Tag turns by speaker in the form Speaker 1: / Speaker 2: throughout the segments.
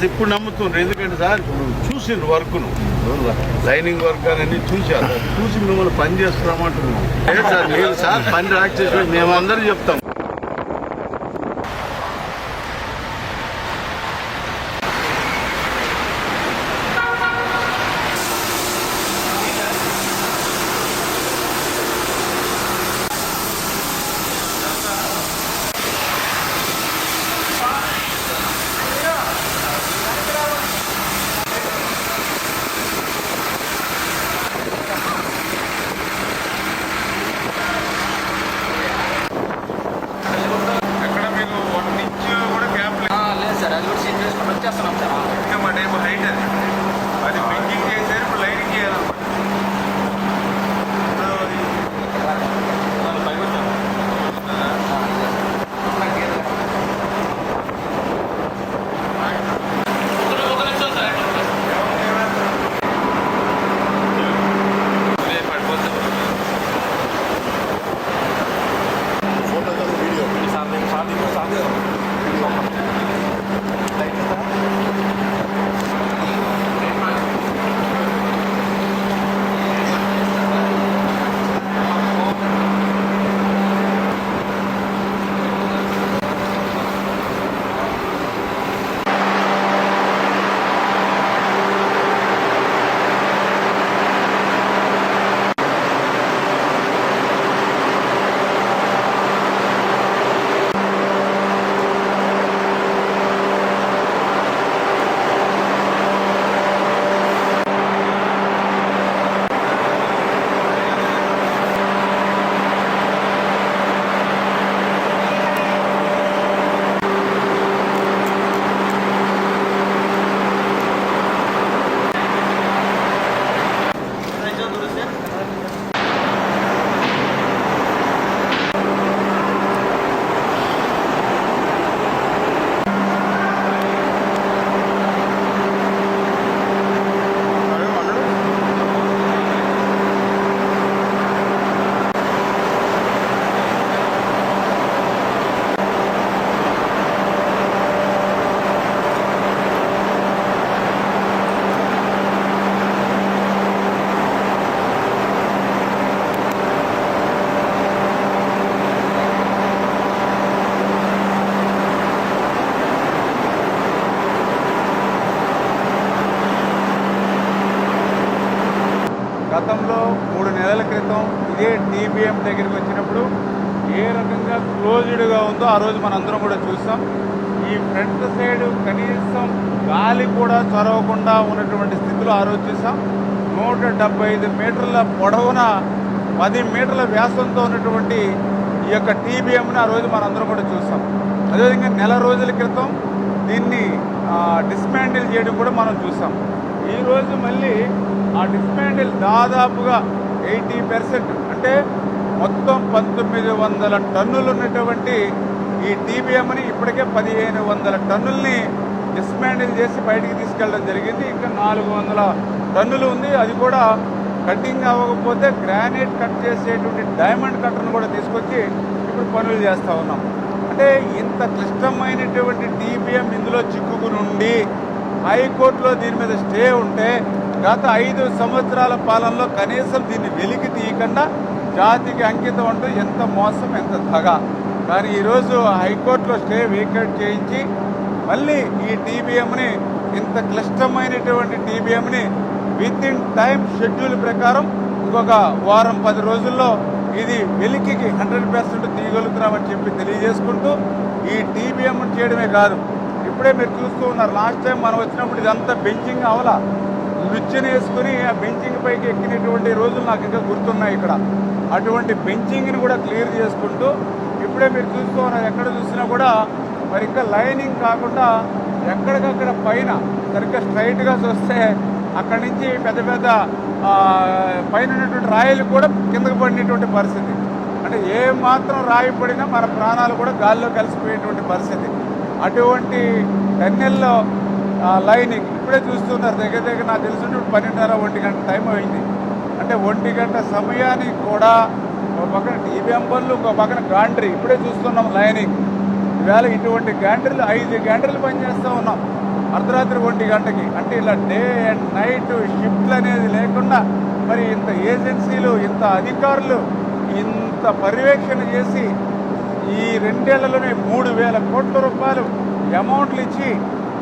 Speaker 1: ఇప్పుడు నమ్ముతున్నారు. ఎందుకంటే సార్ ఇప్పుడు చూసిండ్రు వర్క్ను, లైనింగ్ వర్క్ అని చూశారు. చూసి మిమ్మల్ని పని చేస్తున్నామంటున్నాం. లేదు సార్, మీరు సార్ పని రాక్ చేసి మేమందరూ చెప్తాం.
Speaker 2: గతంలో 3 నెలల క్రితం ఇదే టీబీఎం దగ్గరికి వచ్చినప్పుడు ఏ రకంగా క్లోజ్డ్గా ఉందో ఆ రోజు మనందరం కూడా చూసాం. ఈ ఫ్రంట్ సైడ్ కనీసం గాలి కూడా చొరవకుండా ఉన్నటువంటి స్థితిలో ఆ రోజు చూసాం. 175 మీటర్ల పొడవున 10 మీటర్ల వ్యాసంతో ఉన్నటువంటి ఈ యొక్క టీబీఎంని ఆ రోజు మనందరం కూడా చూసాం. అదేవిధంగా నెల రోజుల క్రితం దీన్ని డిస్మాండిల్ చేయడం కూడా మనం చూసాం. ఈరోజు మళ్ళీ ఆ డిస్మాండిల్ దాదాపుగా 80% అంటే మొత్తం 1900 టన్నులు ఉన్నటువంటి ఈ టీబీఎంని ఇప్పటికే 1500 టన్నుల్ని డిస్మాండిల్ చేసి బయటికి తీసుకెళ్ళడం జరిగింది. ఇంకా 400 టన్నులు ఉంది. అది కూడా కటింగ్ అవ్వకపోతే గ్రానైట్ కట్ చేసేటువంటి డైమండ్ కట్టర్ను కూడా తీసుకొచ్చి ఇప్పుడు పనులు చేస్తూ ఉన్నాం. అంటే ఇంత క్లిష్టమైనటువంటి టీబీఎం ఇందులో చిక్కుకుని ఉండి హైకోర్టులో దీని మీద స్టే ఉంటే గత 5 సంవత్సరాల పాలనలో కనీసం దీన్ని వెలికి తీయకుండా జాతికి అంకితం అంటూ ఎంత మోసం, ఎంత దగ. కానీ ఈరోజు హైకోర్టులో స్టే వేకేట్ చేయించి మళ్ళీ ఈ టీబీఎంని, ఇంత క్లిష్టమైనటువంటి టీబీఎంని విత్ ఇన్ టైం షెడ్యూల్ ప్రకారం ఇంకొక వారం 10 రోజుల్లో ఇది వెలికి 100% తీయగలుగుతున్నామని చెప్పి తెలియజేసుకుంటూ ఈ టీబీఎం చేయడమే కాదు, ఇప్పుడే మీరు చూస్తూ ఉన్నారు, లాస్ట్ టైం మనం వచ్చినప్పుడు ఇదంతా బెంచింగ్ అవలా, లుచ్చని వేసుకుని ఆ బెంచింగ్ పైకి ఎక్కినటువంటి రోజులు నాకు ఇంకా గుర్తున్నాయి. ఇక్కడ అటువంటి బెంచింగ్ని కూడా క్లియర్ చేసుకుంటూ ఇప్పుడే మీరు చూస్తూ ఉన్నారు, ఎక్కడ చూసినా కూడా మరి ఇంకా లైనింగ్ కాకుండా ఎక్కడికక్కడ పైన సరిగ్గా స్ట్రైట్గా చూస్తే అక్కడి నుంచి పెద్ద పెద్ద పైన ఉన్నటువంటి రాయిలు కూడా కిందకు పడినటువంటి పరిస్థితి. అంటే ఏ మాత్రం రాయి పడినా మన ప్రాణాలు కూడా గాల్లో కలిసిపోయేటువంటి పరిస్థితి. అటువంటి టన్నెల్లో లైనింగ్ ఇప్పుడే చూస్తున్నారు, దగ్గర దగ్గర నాకు తెలిసినప్పుడు 12:30 1 గంట టైం అయింది. అంటే 1 గంట సమయానికి కూడా ఒక పక్కన టీబీఎం పనులు, ఇంకో పక్కన గాంట్రీ. ఇప్పుడే చూస్తున్నాం లైనింగ్. ఈవేళ ఇటువంటి గాంట్రీలు 5 గాంట్రీలు పనిచేస్తూ ఉన్నాం అర్ధరాత్రి 1 గంటకి. అంటే ఇలా డే అండ్ నైట్ షిఫ్ట్లు అనేది లేకుండా మరి ఇంత ఏజెన్సీలు, ఇంత అధికారులు ఇంత పర్యవేక్షణ చేసి ఈ 2 ఏళ్లలోనే 3,000 కోట్ల రూపాయలు అమౌంట్లు ఇచ్చి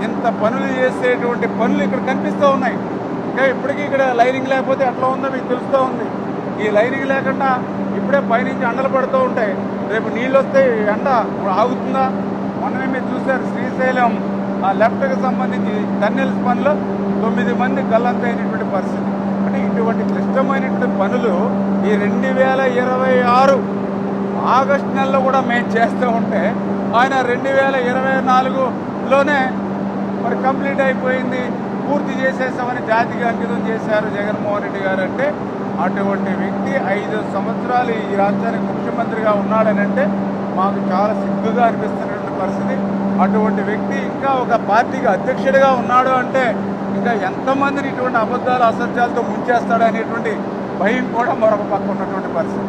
Speaker 2: ఇంత పనులు చేసేటువంటి పనులు ఇక్కడ కనిపిస్తూ ఉన్నాయి. ఇంకా ఇప్పటికీ ఇక్కడ లైనింగ్ లేకపోతే ఎట్లా ఉందో మీకు తెలుస్తూ ఉంది. ఈ లైనింగ్ లేకుండా ఇప్పుడే పైనుంచి ఎండలు పడుతూ ఉంటాయి. రేపు నీళ్ళు వస్తే ఎండ ఆగుతుందా? మొన్ననే మీరు చూశారు శ్రీశైలం ఆ లెఫ్ట్కి సంబంధించి టన్నెల్స్ పనులు 9 మంది గల్లంతైనటువంటి పరిస్థితి. అంటే ఇటువంటి క్లిష్టమైనటువంటి పనులు ఈ 2026 ఆగస్టు నెలలో కూడా మేము చేస్తూ ఉంటే ఆయన 2024లోనే మరి కంప్లీట్ అయిపోయింది, పూర్తి చేసేసామని జాతికి అంకితం చేశారు జగన్మోహన్ రెడ్డి గారు. అంటే అటువంటి వ్యక్తి 5 సంవత్సరాలు ఈ రాష్ట్రానికి ముఖ్యమంత్రిగా ఉన్నాడని అంటే మాకు చాలా సిగ్గుగా అనిపిస్తున్నటువంటి పరిస్థితి. అటువంటి వ్యక్తి ఇంకా ఒక పార్టీకి అధ్యక్షుడిగా ఉన్నాడు అంటే ఇంకా ఎంతమందిని ఇటువంటి అబద్ధాలు అసత్యాలతో ముంచేస్తాడు అనేటువంటి భయం కూడా మరొక పక్క ఉన్నటువంటి పరిస్థితి.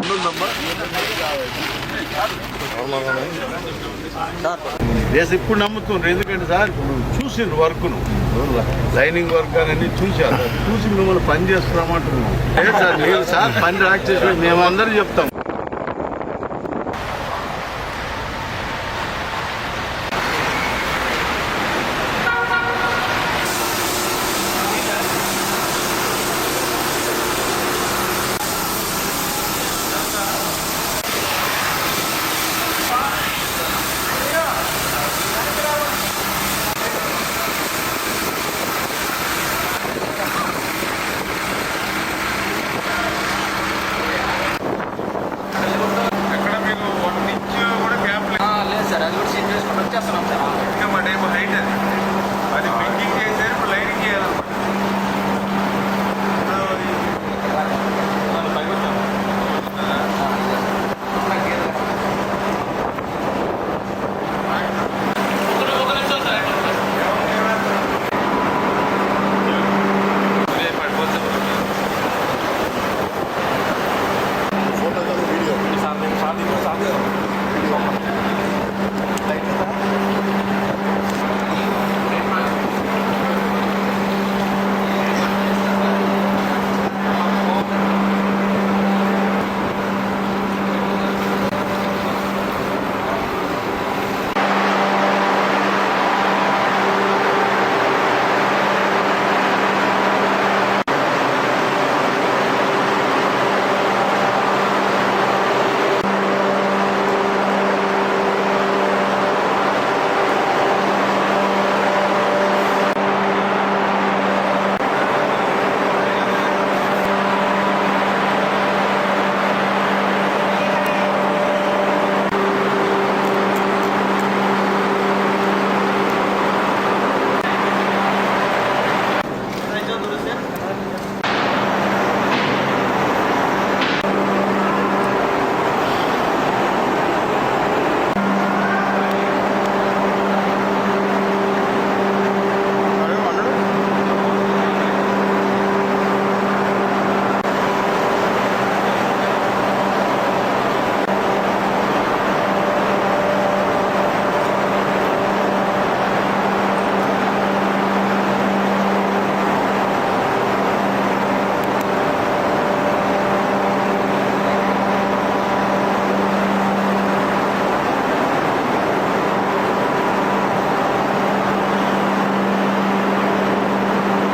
Speaker 1: దేశం ఇప్పుడు నమ్ముతున్నారు. ఎందుకంటే సార్ ఇప్పుడు చూసిండ్రు వర్క్ను, లైనింగ్ వర్క్ అని చూశారు. చూసి మిమ్మల్ని పని చేస్తున్నామంటున్నాం. లేదు సార్, మీరు సార్ పని రాక్ చేసి మేమందరూ చెప్తాం.